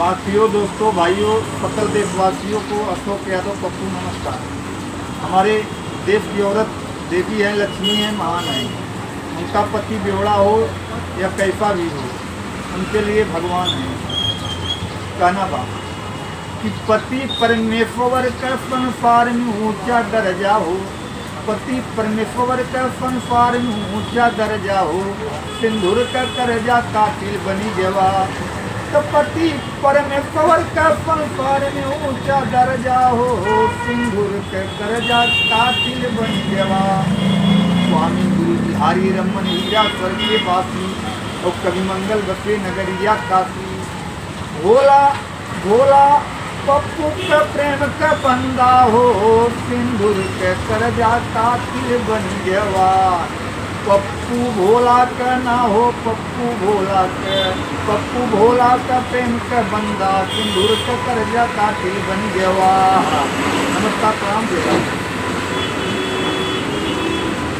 साथियों, दोस्तों, भाइयों, सकल देशवासियों को अशोक यादव पप्पू नमस्कार। हमारे देश की औरत देवी है, लक्ष्मी है, महान है। उनका पति बेवड़ा हो या कैसा भी हो, उनके लिए भगवान है। कहना बा कि पति परमेश्वर का संसार में ऊंचा दर्जा हो, पति परमेश्वर का संसार में ऊंचा दर्जा हो, सिंदूर का कर्जा कातिल बनी जवा। तो पति परमेश्वर का संसार में ऊंचा दर्जा हो, सिंदूर का कर्जा कातिल बनी जवा। स्वामी गुरु बिहारी रमन हीरा स्वर्गीय वासी और कवि मंगल बसे नगरिया काशी। भोला भोला पप्पू का प्रेम का बंदा हो, सिंदूर के कर्जा कातिल बन गया। पप्पू भोला का ना हो, पप्पू भोला का प्रेम का बंदा, सिंदूर का कर्जा कातिल बन गया। नमस्कार, प्रणाम।